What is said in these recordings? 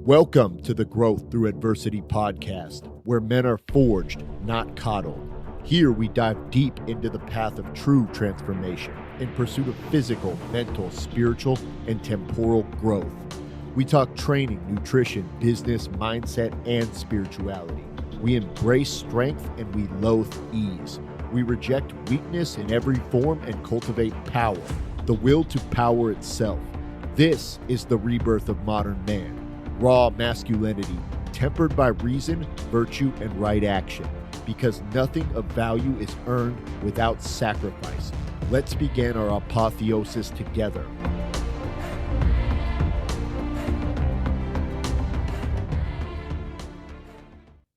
Welcome to the Growth Through Adversity podcast, where men are forged, not coddled. Here we dive deep into the path of true transformation in pursuit of physical, mental, spiritual, and temporal growth. We talk training, nutrition, business, mindset, and spirituality. We embrace strength and we loathe ease. We reject weakness in every form and cultivate power, the will to power itself. This is the rebirth of modern man. Raw masculinity, tempered by reason, virtue, and right action, because nothing of value is earned without sacrifice. Let's begin our apotheosis together.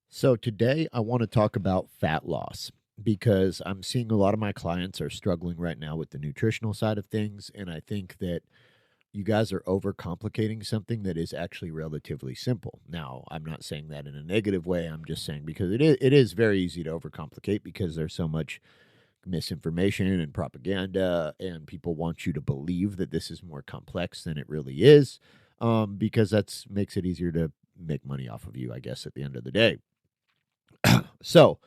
So today I want to talk about fat loss, because I'm seeing a lot of my clients are struggling right now with the nutritional side of things, and I think that you guys are overcomplicating something that is actually relatively simple. Now, I'm not saying that in a negative way. I'm just saying because it is very easy to overcomplicate because there's so much misinformation and propaganda, and people want you to believe that this is more complex than it really is, because that makes it easier to make money off of you, I guess, at the end of the day. So,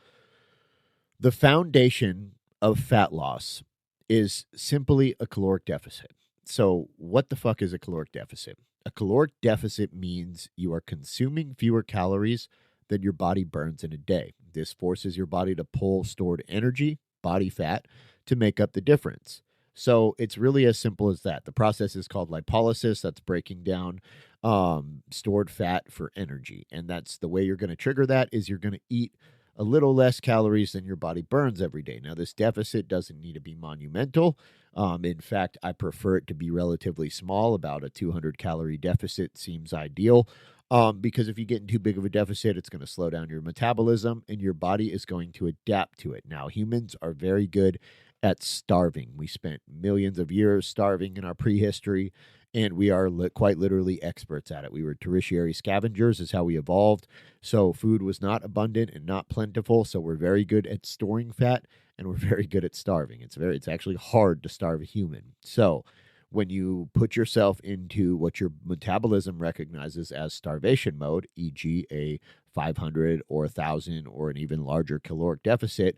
the foundation of fat loss is simply a caloric deficit. So what the fuck is a caloric deficit? A caloric deficit means you are consuming fewer calories than your body burns in a day. This forces your body to pull stored energy, body fat, to make up the difference. So it's really as simple as that. The process is called lipolysis. That's breaking down stored fat for energy. And that's the way you're going to trigger that is you're going to eat a little less calories than your body burns every day. Now, this deficit doesn't need to be monumental. In fact, I prefer it to be relatively small. About a 200-calorie deficit seems ideal, because if you get in too big of a deficit, it's going to slow down your metabolism, and your body is going to adapt to it. Now, humans are very good at starving. We spent millions of years starving in our prehistory, and we are quite literally experts at it. We were tertiary scavengers is how we evolved. So food was not abundant and not plentiful. So we're very good at storing fat, and we're very good at starving. It's actually hard to starve a human. So when you put yourself into what your metabolism recognizes as starvation mode, e.g. a 500 or 1,000 or an even larger caloric deficit,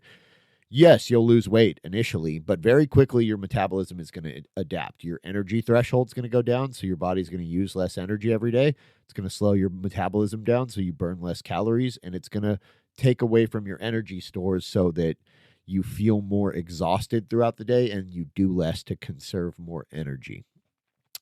yes, you'll lose weight initially, but very quickly your metabolism is going to adapt. Your energy threshold is going to go down, so your body's going to use less energy every day. It's going to slow your metabolism down, so you burn less calories, and it's going to take away from your energy stores so that you feel more exhausted throughout the day and you do less to conserve more energy.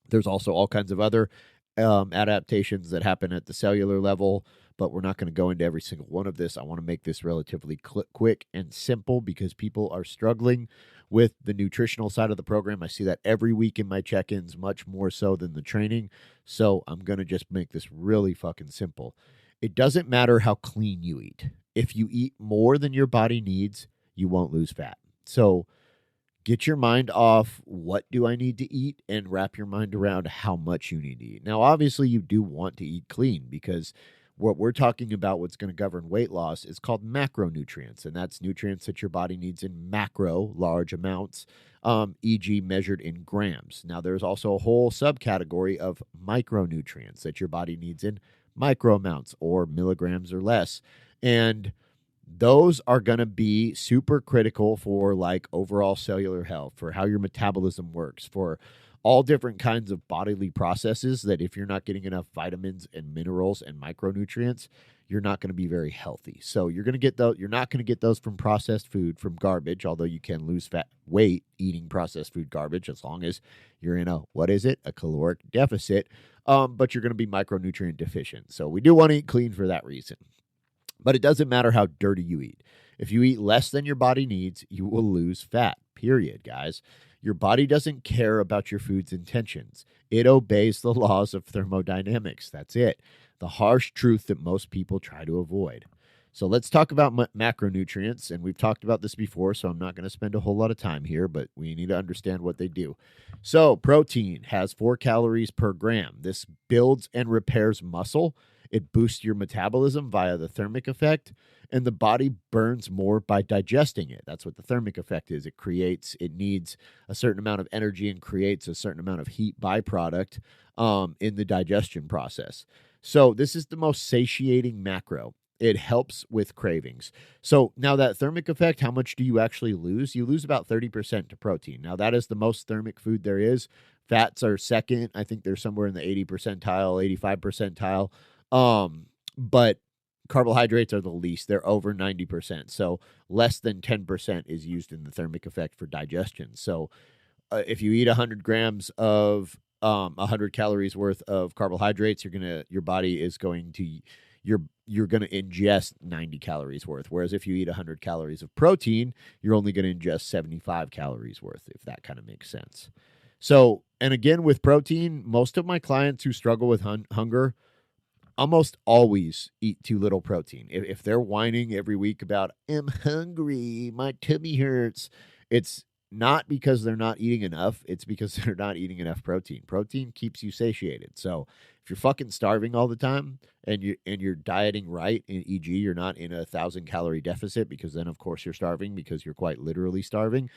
There's also all kinds of other adaptations that happen at the cellular level, but we're not going to go into every single one of this. I want to make this relatively quick and simple because people are struggling with the nutritional side of the program. I see that every week in my check-ins, much more so than the training. So I'm going to just make this really fucking simple. It doesn't matter how clean you eat. If you eat more than your body needs, you won't lose fat. So get your mind off what do I need to eat and wrap your mind around how much you need to eat. Now, obviously, you do want to eat clean because what we're talking about, what's going to govern weight loss, is called macronutrients, and that's nutrients that your body needs in macro, large amounts, e.g. measured in grams. Now, there's also a whole subcategory of micronutrients that your body needs in micro amounts or milligrams or less, and those are going to be super critical for like overall cellular health, for how your metabolism works, for all different kinds of bodily processes that if you're not getting enough vitamins and minerals and micronutrients, you're not going to be very healthy. So you're not going to get those from processed food, from garbage, although you can lose weight eating processed food garbage as long as you're in a caloric deficit, but you're going to be micronutrient deficient. So we do want to eat clean for that reason. But it doesn't matter how dirty you eat. If you eat less than your body needs, you will lose fat, period, guys. Your body doesn't care about your food's intentions. It obeys the laws of thermodynamics. That's it. The harsh truth that most people try to avoid. So let's talk about macronutrients, and we've talked about this before, so I'm not going to spend a whole lot of time here, but we need to understand what they do. So protein has 4 calories per gram. This builds and repairs muscle. It boosts your metabolism via the thermic effect, and the body burns more by digesting it. That's what the thermic effect is. It needs a certain amount of energy and creates a certain amount of heat byproduct in the digestion process. So this is the most satiating macro. It helps with cravings. So now that thermic effect, how much do you actually lose? You lose about 30% to protein. Now that is the most thermic food there is. Fats are second. I think they're somewhere in the 80 percentile, 85 percentile. But carbohydrates are the least. They're over 90%. So less than 10% is used in the thermic effect for digestion. So if you eat 100 grams of 100 calories worth of carbohydrates, your body is going to you're going to ingest 90 calories worth. Whereas if you eat 100 calories of protein, you're only going to ingest 75 calories worth, if that kind of makes sense. So, and again, with protein, most of my clients who struggle with hunger almost always eat too little protein. If they're whining every week about, I'm hungry, my tummy hurts, it's not because they're not eating enough. It's because they're not eating enough protein. Protein keeps you satiated. So if you're fucking starving all the time and you're dieting right, e.g., you're not in a 1,000-calorie deficit, because then of course you're starving, because you're quite literally starving.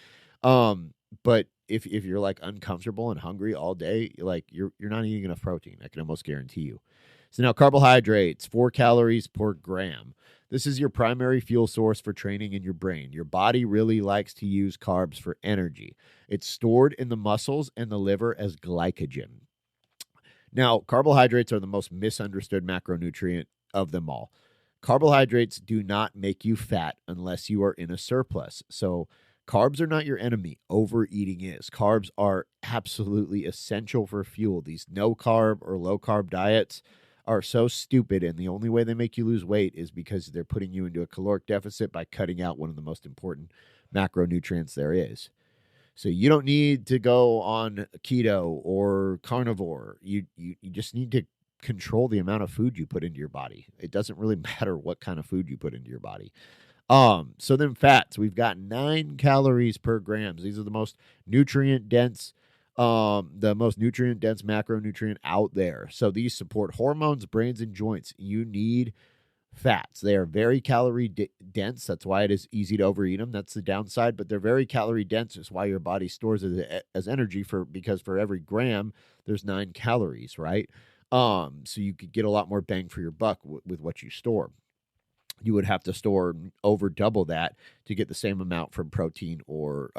But if you're like uncomfortable and hungry all day, like you're not eating enough protein. I can almost guarantee you. So now carbohydrates, 4 calories per gram. This is your primary fuel source for training in your brain. Your body really likes to use carbs for energy. It's stored in the muscles and the liver as glycogen. Now, carbohydrates are the most misunderstood macronutrient of them all. Carbohydrates do not make you fat unless you are in a surplus. So carbs are not your enemy. Overeating is. Carbs are absolutely essential for fuel. These no-carb or low-carb diets are so stupid, and the only way they make you lose weight is because they're putting you into a caloric deficit by cutting out one of the most important macronutrients there is. So you don't need to go on keto or carnivore. You just need to control the amount of food you put into your body. It doesn't really matter what kind of food you put into your body. So then fats, we've got 9 calories per grams. These are the most nutrient dense macronutrient out there. So these support hormones, brains, and joints. You need fats. They are very calorie dense. That's why it is easy to overeat them. That's the downside, but they're very calorie dense. It's why your body stores it as energy, because for every gram, there's 9 calories, right? So you could get a lot more bang for your buck with what you store. You would have to store over double that to get the same amount from protein or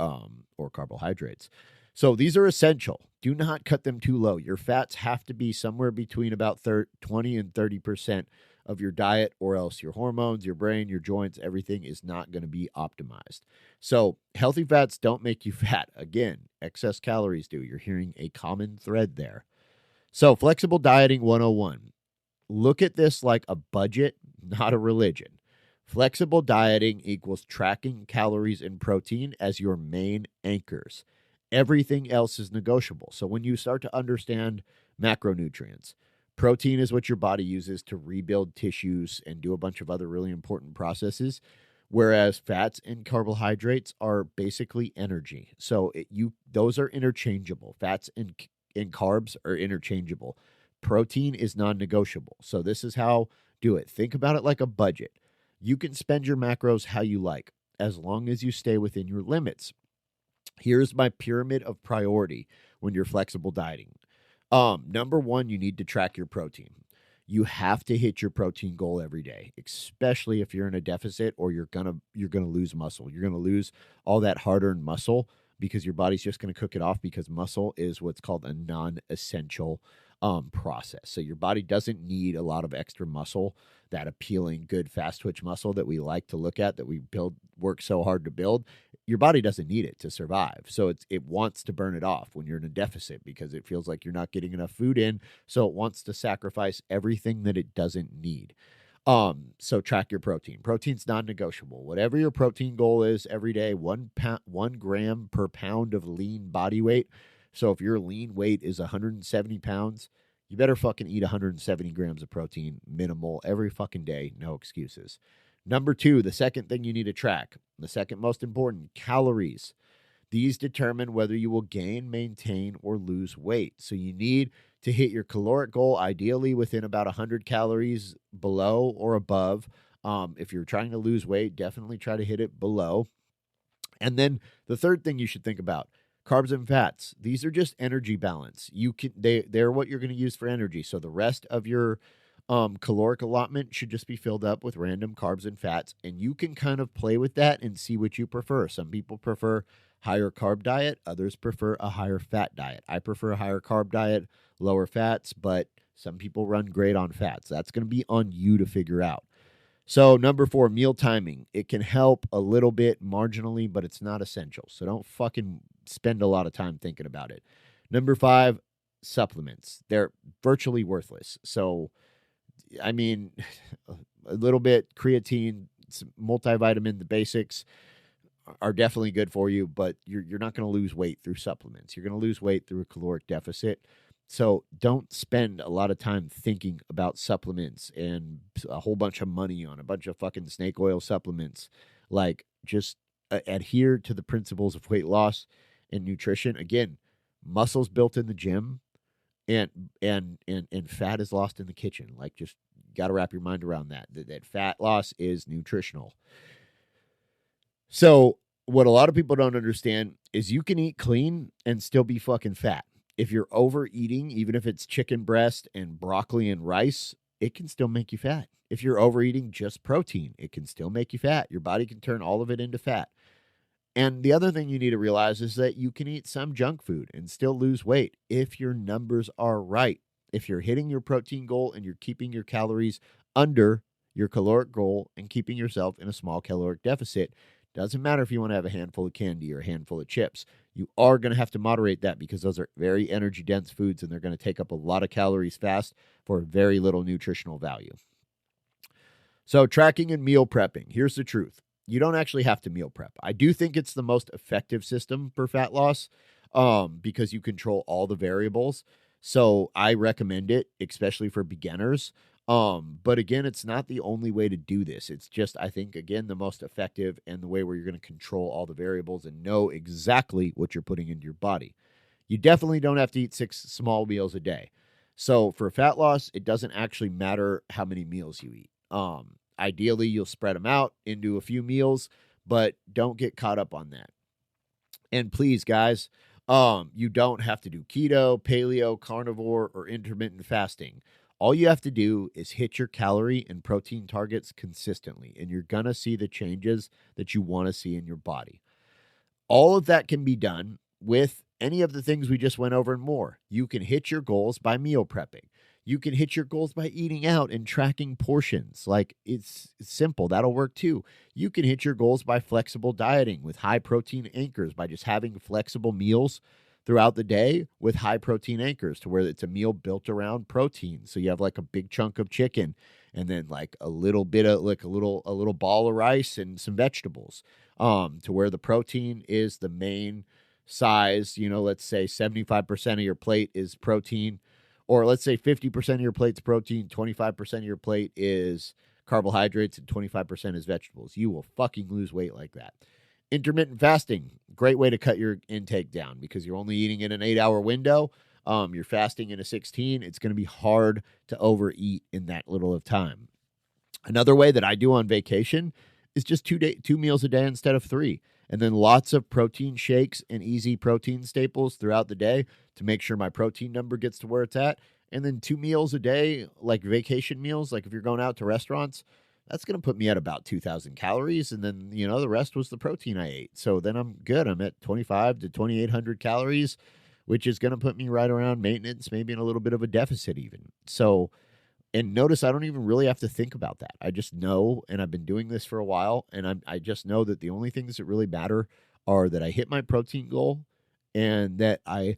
carbohydrates. So these are essential. Do not cut them too low. Your fats have to be somewhere between about 20 and 30% of your diet, or else your hormones, your brain, your joints, everything is not going to be optimized. So healthy fats don't make you fat. Again, excess calories do. You're hearing a common thread there. So flexible dieting 101. Look at this like a budget, not a religion. Flexible dieting equals tracking calories and protein as your main anchors. Everything else is negotiable. So when you start to understand macronutrients, protein is what your body uses to rebuild tissues and do a bunch of other really important processes, whereas fats and carbohydrates are basically energy. So those are interchangeable. Fats and carbs are interchangeable. Protein is non-negotiable. So this is how do it. Think about it like a budget. You can spend your macros how you like, as long as you stay within your limits. Here's my pyramid of priority when you're flexible dieting. Number 1, you need to track your protein. You have to hit your protein goal every day, especially if you're in a deficit or you're gonna lose muscle. You're gonna lose all that hard-earned muscle because your body's just gonna cook it off, because muscle is what's called a non-essential process. So your body doesn't need a lot of extra muscle, that appealing, good, fast twitch muscle that we like to look at, that we work so hard to build. Your body doesn't need it to survive. So it wants to burn it off when you're in a deficit, because it feels like you're not getting enough food in. So it wants to sacrifice everything that it doesn't need. So track your protein. Protein's non-negotiable. Whatever your protein goal is every day, 1 gram per pound of lean body weight. So if your lean weight is 170 pounds, you better fucking eat 170 grams of protein, minimal, every fucking day. No excuses. Number 2, the second thing you need to track, the second most important, calories. These determine whether you will gain, maintain, or lose weight. So you need to hit your caloric goal, ideally within about 100 calories below or above. If you're trying to lose weight, definitely try to hit it below. And then the third thing you should think about, carbs and fats. These are just energy balance. They're what you're going to use for energy. So the rest of your caloric allotment should just be filled up with random carbs and fats, and you can kind of play with that and see what you prefer. Some people prefer higher carb diet, others prefer a higher fat diet. I prefer a higher carb diet, lower fats, but some people run great on fats. That's going to be on you to figure out. So number 4, meal timing. It can help a little bit marginally, but it's not essential. So don't fucking spend a lot of time thinking about it. Number 5, supplements. They're virtually worthless. So, I mean, a little bit creatine, some multivitamin, the basics are definitely good for you, but you're not going to lose weight through supplements. You're going to lose weight through a caloric deficit. So don't spend a lot of time thinking about supplements and a whole bunch of money on a bunch of fucking snake oil supplements. Like, just adhere to the principles of weight loss and nutrition. Again, muscle's built in the gym, and fat is lost in the kitchen. Like, just got to wrap your mind around that fat loss is nutritional. So what a lot of people don't understand is you can eat clean and still be fucking fat. If you're overeating, even if it's chicken breast and broccoli and rice, it can still make you fat. If you're overeating just protein, it can still make you fat. Your body can turn all of it into fat. And the other thing you need to realize is that you can eat some junk food and still lose weight if your numbers are right. If you're hitting your protein goal and you're keeping your calories under your caloric goal and keeping yourself in a small caloric deficit, doesn't matter if you want to have a handful of candy or a handful of chips. You are going to have to moderate that because those are very energy-dense foods, and they're going to take up a lot of calories fast for very little nutritional value. So tracking and meal prepping. Here's the truth. You don't actually have to meal prep. I do think it's the most effective system for fat loss because you control all the variables. So I recommend it, especially for beginners. But again, it's not the only way to do this. It's just, I think, again, the most effective and the way where you're going to control all the variables and know exactly what you're putting into your body. You definitely don't have to eat 6 small meals a day. So for fat loss, it doesn't actually matter how many meals you eat. Ideally, you'll spread them out into a few meals, but don't get caught up on that. And please, guys, you don't have to do keto, paleo, carnivore, or intermittent fasting. All you have to do is hit your calorie and protein targets consistently, and you're going to see the changes that you want to see in your body. All of that can be done with any of the things we just went over and more. You can hit your goals by meal prepping. You can hit your goals by eating out and tracking portions. Like, it's simple. That'll work too. You can hit your goals by flexible dieting with high protein anchors, by just having flexible meals throughout the day with high protein anchors to where it's a meal built around protein. So you have like a big chunk of chicken and then like a little bit of like a little ball of rice and some vegetables, to where the protein is the main size. You know, let's say 75% of your plate is protein, or let's say 50% of your plate's protein, 25% of your plate is carbohydrates, and 25% is vegetables. You will fucking lose weight like that. Intermittent fasting, great way to cut your intake down because you're only eating in an 8-hour window. You're fasting in a 16. It's going to be hard to overeat in that little of time. Another way that I do on vacation is just 2 meals a day instead of 3. And then lots of protein shakes and easy protein staples throughout the day to make sure my protein number gets to where it's at. And then 2 meals a day, like vacation meals, like if you're going out to restaurants, that's going to put me at about 2,000 calories. And then, you know, the rest was the protein I ate. So then I'm good. I'm at 25 to 2,800 calories, which is going to put me right around maintenance, maybe in a little bit of a deficit even. So, and notice I don't even really have to think about that. I just know, and I've been doing this for a while, and I just know that the only things that really matter are that I hit my protein goal and that I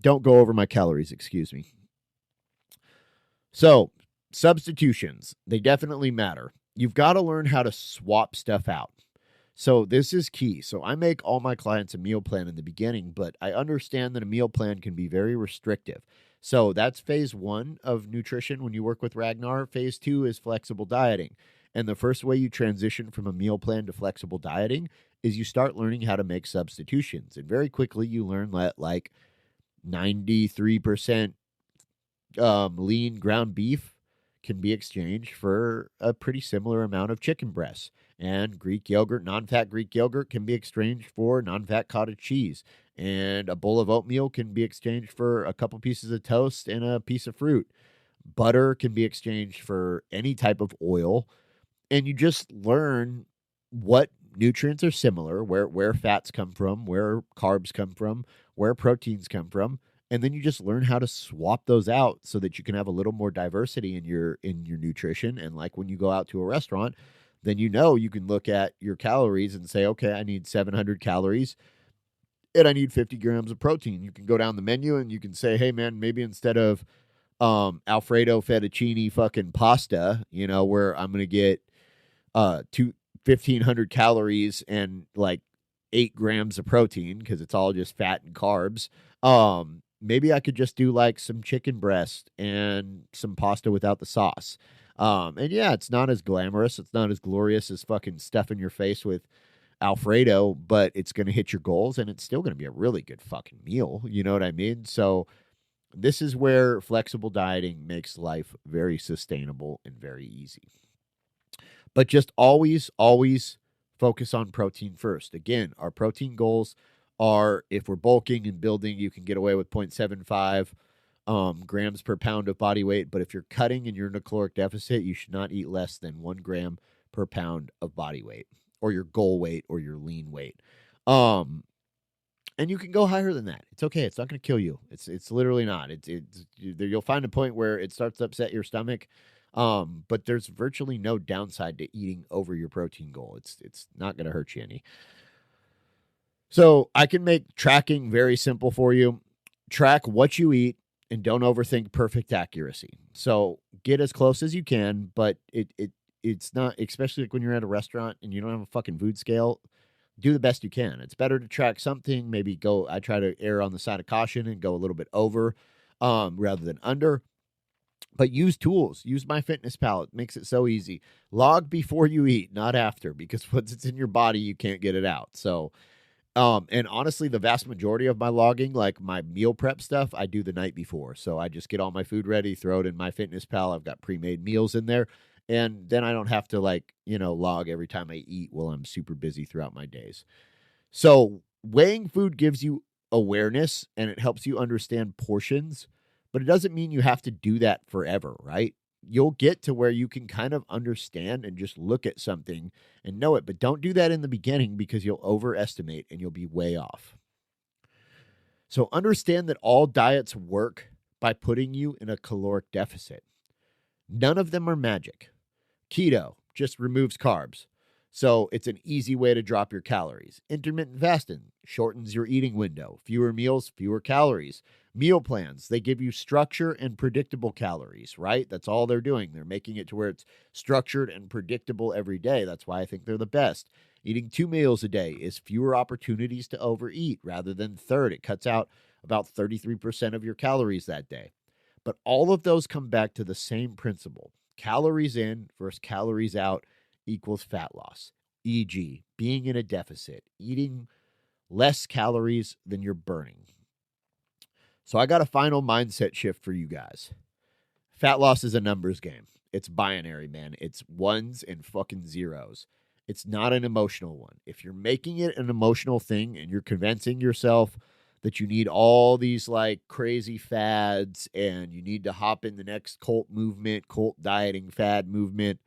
don't go over my calories, excuse me. So, substitutions, they definitely matter. You've got to learn how to swap stuff out. So this is key. So I make all my clients a meal plan in the beginning, but I understand that a meal plan can be very restrictive. So that's phase 1 of nutrition when you work with Ragnar. Phase 2 is flexible dieting. And the first way you transition from a meal plan to flexible dieting is you start learning how to make substitutions. And very quickly you learn that like 93% lean ground beef can be exchanged for a pretty similar amount of chicken breasts. And Greek yogurt, non-fat Greek yogurt, can be exchanged for non-fat cottage cheese. And a bowl of oatmeal can be exchanged for a couple pieces of toast and a piece of fruit. Butter can be exchanged for any type of oil. And you just learn what nutrients are similar, where fats come from, where carbs come from, where proteins come from, and then you just learn how to swap those out so that you can have a little more diversity in your nutrition. And like when you go out to a restaurant, then you know you can look at your calories and say, okay, I need 700 calories and I need 50 grams of protein. You can go down the menu and you can say, hey man, maybe instead of Alfredo fettuccine fucking pasta, where I'm going to get 1,500 calories and like 8 grams of protein because it's all just fat and carbs. Maybe I could just do like some chicken breast and some pasta without the sauce. And yeah, it's not as glamorous. It's not as glorious as fucking stuffing your face with Alfredo, but it's going to hit your goals and it's still going to be a really good fucking meal. You know what I mean? So this is where flexible dieting makes life very sustainable and very easy. But just always, always focus on protein first. Again, our protein goals are, if we're bulking and building, you can get away with 0.75 grams per pound of body weight. But if you're cutting and you're in a caloric deficit, you should not eat less than 1 gram per pound of body weight, or your goal weight, or your lean weight. And you can go higher than that. It's okay. It's not going to kill you. It's literally not. You'll find a point where it starts to upset your stomach. But there's virtually no downside to eating over your protein goal. It's not going to hurt you any. So I can make tracking very simple for you. Track what you eat and don't overthink perfect accuracy. So get as close as you can, but it's not, especially like when you're at a restaurant and you don't have a fucking food scale, do the best you can. It's better to track something, I try to err on the side of caution and go a little bit over, rather than under. But use tools. Use MyFitnessPal. It makes it so easy. Log before you eat, not after, because once it's in your body, you can't get it out. So, and honestly, the vast majority of my logging, like my meal prep stuff, I do the night before. So I just get all my food ready, throw it in MyFitnessPal. I've got pre-made meals in there. And then I don't have to log every time I eat while I'm super busy throughout my days. So weighing food gives you awareness and it helps you understand portions. But it doesn't mean you have to do that forever, right? You'll get to where you can kind of understand and just look at something and know it. But don't do that in the beginning because you'll overestimate and you'll be way off. So understand that all diets work by putting you in a caloric deficit. None of them are magic. Keto just removes carbs. So it's an easy way to drop your calories. Intermittent fasting shortens your eating window. Fewer meals, fewer calories. Meal plans, they give you structure and predictable calories, right? That's all they're doing. They're making it to where it's structured and predictable every day. That's why I think they're the best. Eating 2 meals a day is fewer opportunities to overeat rather than third. It cuts out about 33% of your calories that day. But all of those come back to the same principle. Calories in versus calories out equals fat loss, e.g., being in a deficit, eating less calories than you're burning. So I got a final mindset shift for you guys. Fat loss is a numbers game. It's binary, man. It's ones and fucking zeros. It's not an emotional one. If you're making it an emotional thing and you're convincing yourself that you need all these like crazy fads and you need to hop in the next cult dieting fad movement,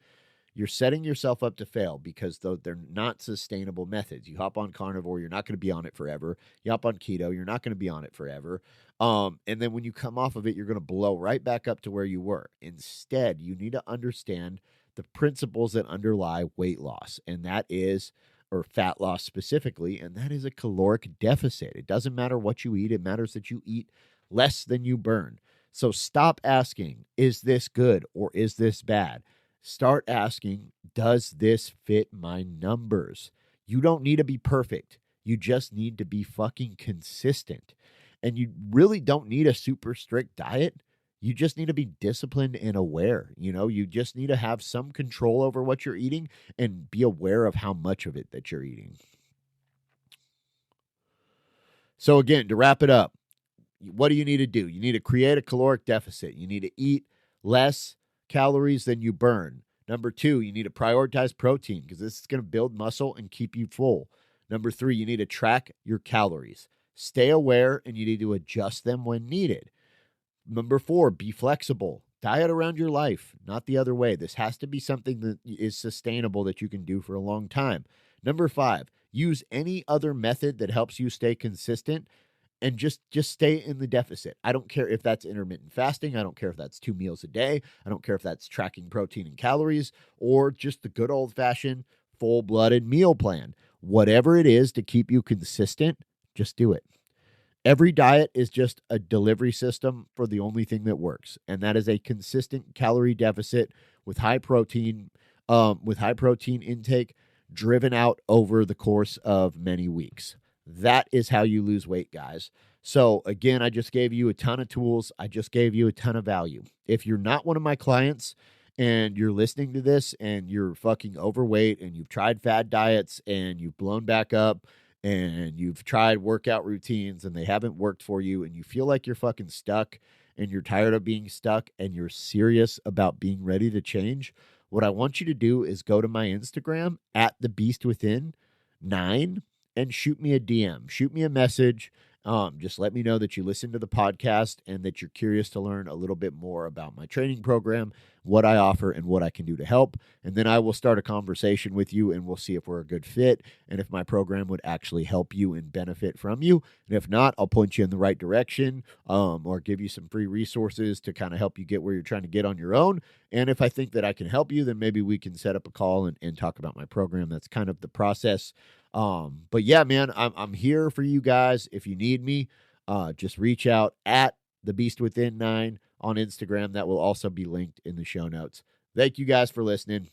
you're setting yourself up to fail because they're not sustainable methods. You hop on carnivore, you're not going to be on it forever. You hop on keto, you're not going to be on it forever. And then when you come off of it, you're going to blow right back up to where you were. Instead, you need to understand the principles that underlie weight loss, and that is, or fat loss specifically, and that is a caloric deficit. It doesn't matter what you eat. It matters that you eat less than you burn. So stop asking, is this good or is this bad? Start asking, does this fit my numbers? You don't need to be perfect. You just need to be fucking consistent. And you really don't need a super strict diet. You just need to be disciplined and aware. You just need to have some control over what you're eating and be aware of how much of it that you're eating. So again, to wrap it up, what do you need to do? You need to create a caloric deficit. You need to eat less calories than you burn. Number 2, you need to prioritize protein because this is going to build muscle and keep you full. Number 3, you need to track your calories. Stay aware and you need to adjust them when needed. Number 4, be flexible. Diet around your life, not the other way. This has to be something that is sustainable that you can do for a long time. Number 5, use any other method that helps you stay consistent and just stay in the deficit. I don't care if that's intermittent fasting. I don't care if that's 2 meals a day. I don't care if that's tracking protein and calories or just the good old-fashioned full-blooded meal plan. Whatever it is to keep you consistent, just do it. Every diet is just a delivery system for the only thing that works, and that is a consistent calorie deficit with high protein intake driven out over the course of many weeks. That is how you lose weight, guys. So again, I just gave you a ton of tools. I just gave you a ton of value. If you're not one of my clients and you're listening to this and you're fucking overweight and you've tried fad diets and you've blown back up and you've tried workout routines and they haven't worked for you and you feel like you're fucking stuck and you're tired of being stuck and you're serious about being ready to change, what I want you to do is go to my Instagram at thebeastwithin9 and shoot me a DM, shoot me a message. Just let me know that you listen to the podcast and that you're curious to learn a little bit more about my training program, what I offer, and what I can do to help. And then I will start a conversation with you and we'll see if we're a good fit and if my program would actually help you and benefit from you. And if not, I'll point you in the right direction or give you some free resources to kind of help you get where you're trying to get on your own. And if I think that I can help you, then maybe we can set up a call and talk about my program. That's kind of the process. But yeah, man, I'm here for you guys. If you need me, just reach out at thebeastwithin9 on Instagram. That will also be linked in the show notes. Thank you guys for listening.